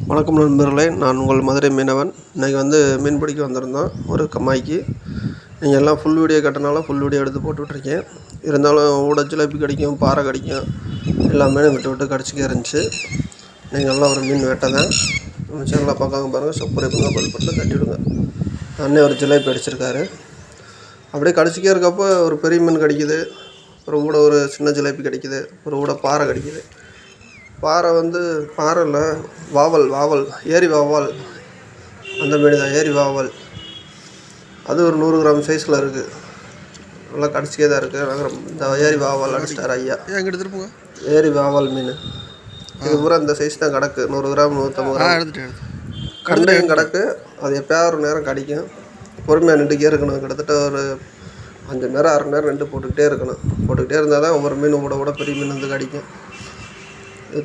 வணக்கம் நண்பர்களே, நான் உங்கள் மதுரை மீனவன். இன்றைக்கி மீன் பிடிக்க வந்திருந்தோம் ஒரு கம்மாய்க்கு. நீங்கள் எல்லாம் ஃபுல் வீடியோ கேட்டனால ஃபுல் வீடியோ எடுத்து போட்டுட்ருக்கேன். இருந்தாலும் ஊட ஜிலேபி கிடைக்கும், பாறை கிடைக்கும், எல்லாமே விட்டு விட்டு கிடச்சிக்கே இருந்துச்சு. நீங்கள் நல்லா ஒரு மீன் வேட்டை தான். நம்ம சேனலில் பார்க்காம பாருங்கள், சப்ஸ்கிரைப் பண்ணுங்க, பெல் பட்டனை தட்டி விடுங்க. அண்ணே ஒரு ஜிலேபி அடிச்சிருக்காரு. அப்படியே கடிச்சிக்கே இருக்கப்போ ஒரு பெரிய மீன் கிடைக்கிது, ஒரு ஊட ஒரு சின்ன ஜிலேபி கிடைக்கிது, ஒரு ஊட பாறை கிடைக்கிது. பாறை பாறை இல்லை, வாவல் ஏரி வாவல். அந்த மீன் தான் ஏரி வாவல். அது ஒரு 100 கிராம் சைஸில் இருக்குது. நல்லா கடிச்சிக்கே தான் இருக்குது. இந்த ஏரி வாவல் அடிச்சிட்டார் ஐயா. எங்கே எடுத்துருப்போங்க? ஏரி வாவல் மீன் இது பூரா இந்த சைஸ் தான் கிடக்கு. 100 கிராம் 150 கிராம் எடுத்துட்டேன். கண்டையும் கிடக்கு. அது எப்போயாவது ஒரு நேரம் கிடைக்கும். பொறுமையாக நின்றுக்கே இருக்கணும். கிட்டத்தட்ட ஒரு 5 மணி நேரம் 6 மணி நேரம் நின்று போட்டுக்கிட்டே இருக்கணும். போட்டுக்கிட்டே இருந்தால் தான் ஒவ்வொரு மீன் கூட பெரிய மீன் கிடைக்கும்.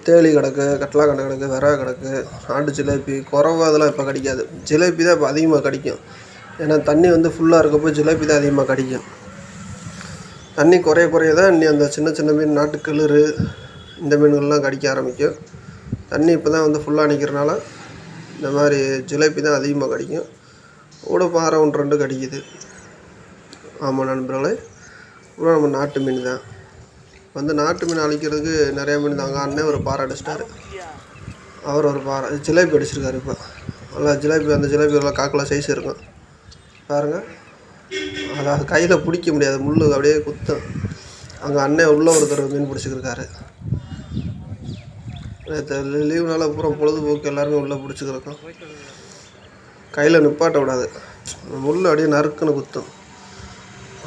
தேலி கிடக்கு, கட்லா கண்டை கிடக்கு, விறா கிடக்கு, நாட்டு ஜிலேபி, குறவை அதெல்லாம் இப்போ கிடைக்காது. ஜிலேபி தான் இப்போ அதிகமாக கிடைக்கும். ஏன்னா தண்ணி ஃபுல்லாக இருக்கப்போ ஜிலேபி தான் அதிகமாக கிடைக்கும். தண்ணி குறைய தான் இன்னி அந்த சின்ன சின்ன மீன், நாட்டுக்கிளிர், இந்த மீன்கள்லாம் கடிக்க ஆரம்பிக்கும். தண்ணி இப்போ தான் ஃபுல்லாக நிற்கிறனால இந்த மாதிரி ஜிலேபி தான் அதிகமாக கிடைக்கும். கூட பாறை 1-2 கிடைக்கிது. ஆமாம் நண்பர்களே, கூட நம்ம நாட்டு மீன் தான். நாட்டு மீன் அழிக்கிறதுக்கு நிறைய மீன் தாங்க. அண்ணன் ஒரு பாறை அடிச்சிட்டாரு, அவர் ஒரு பாறை ஜிலேபி அடிச்சிருக்காரு. இப்போ நல்லா ஜிலேபி, அந்த ஜிலேபி நல்லா காக்கில் சைஸ் இருக்கும் பாருங்கள். அதை கையில் பிடிக்க முடியாது, முள் அப்படியே குத்தும். அங்கே அண்ணன் உள்ளே ஒருத்தர் மீன் பிடிச்சிக்கிருக்காரு. லீவுனால பூரா பொழுதுபோக்கு எல்லாருமே உள்ளே பிடிச்சிக்கிறோம். கையில் நிப்பாட்ட விடாது, முள் அப்படியே நறுக்குன்னு குத்தும்.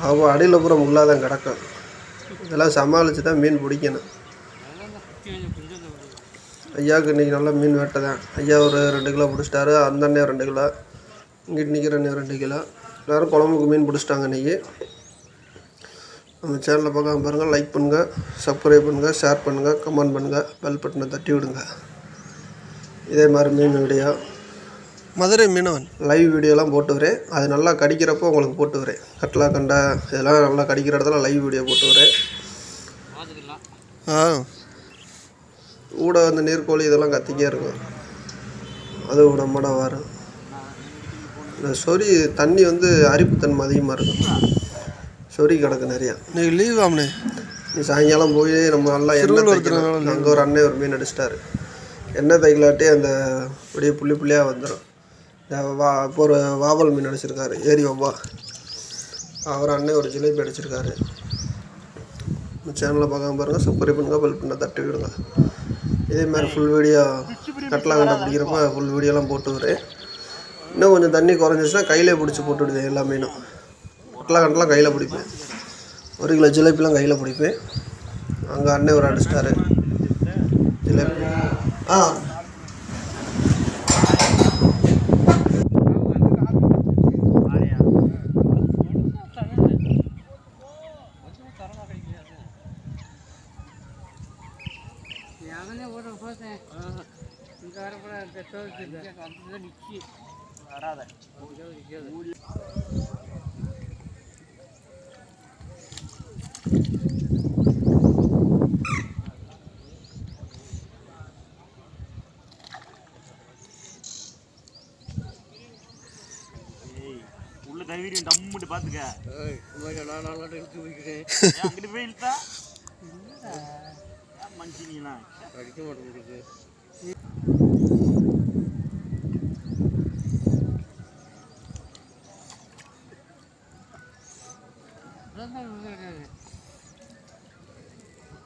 அப்போ அடியில் பூரா முள்ளாக தான் கிடக்கும். இதெல்லாம் சமாளித்து தான் மீன் பிடிக்கணும். ஐயாவுக்கு இன்றைக்கி நல்லா மீன் வேட்டை தான். ஐயா ஒரு 2 கிலோ பிடிச்சிட்டாரு. அந்த அண்ணன் 2 கிலோ, இங்கிட்டு நிற்கிற அண்ணன் 2 கிலோ. எல்லோரும் குழம்புக்கு மீன் பிடிச்சிட்டாங்க இன்றைக்கி. நம்ம சேனலில் பார்க்காம பாருங்கள், லைக் பண்ணுங்கள், சப்ஸ்கிரைப் பண்ணுங்கள், ஷேர் பண்ணுங்கள், கமெண்ட் பண்ணுங்கள், பெல் பட்டனை தட்டி விடுங்க. இதே மாதிரி மீன் வீடியோ, மதுரை மீனவன் லைவ் வீடியோலாம் போட்டு வரேன். அது நல்லா கடிக்கிறப்போ உங்களுக்கு போட்டு வரேன். கட்லா கண்டை இதெல்லாம் நல்லா கடிக்கிற இடத்துல லைவ் வீடியோ போட்டு வரேன். ஊட நீர்க்கோழி இதெல்லாம் கத்திக்கே இருக்கும். அது நம்மட வரும். இந்த சொறி தண்ணி அரிப்புத்தன்மை அதிகமாக இருக்கும். சொறி கிடக்கு நிறையா. நீ லீவ் ஆமனே, நீ சாயங்காலம் போய் நம்ம நல்லா எண்ணெய் தைக்கலாம். அங்கே ஒரு அண்ணன் ஒரு மீன் அடிச்சிட்டாரு. எண்ணெய் தைக்கலாட்டி அந்த அப்படியே புள்ளியாக வந்துடும். இப்போ ஒரு வாவல் மீன் அடிச்சிருக்காரு, ஏரி வவ்வா. அவர் அண்ணன் ஒரு ஜிலேபி அடிச்சிருக்காரு. இந்த சேனலில் பார்க்காம பாருங்கள், சப்ஸ்கிரைப் பண்ணுங்கள், பெல் பண்ண தட்டி விடுங்க. இதே மாதிரி ஃபுல் வீடியோ கட்லா கண்டை பிடிக்கிறப்ப ஃபுல் வீடியோலாம் போட்டு வரேன். இன்னும் கொஞ்சம் தண்ணி குறைஞ்சிச்சுன்னா கையிலே பிடிச்சி போட்டுவிடுவேன். எல்லா மீனும் கட்லா கண்டெலாம் கையில் பிடிப்பேன். 1 கிலோ ஜிலேபிலாம் கையில் பிடிப்பேன். அங்கே அண்ணன் ஒரு அடிச்சிட்டாரு ஜிலேபி. உள்ள தவிர டம்முட்டு பாத்துக்க. நான் நல்லா எடுத்து வைக்கிறேன். அங்கிட்டு போய் இழுத்தா மனுஷனா அடிக்க மாட்டேங்குது.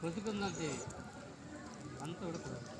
கொசுக்கு தான் அந்த விடக்கூடாது.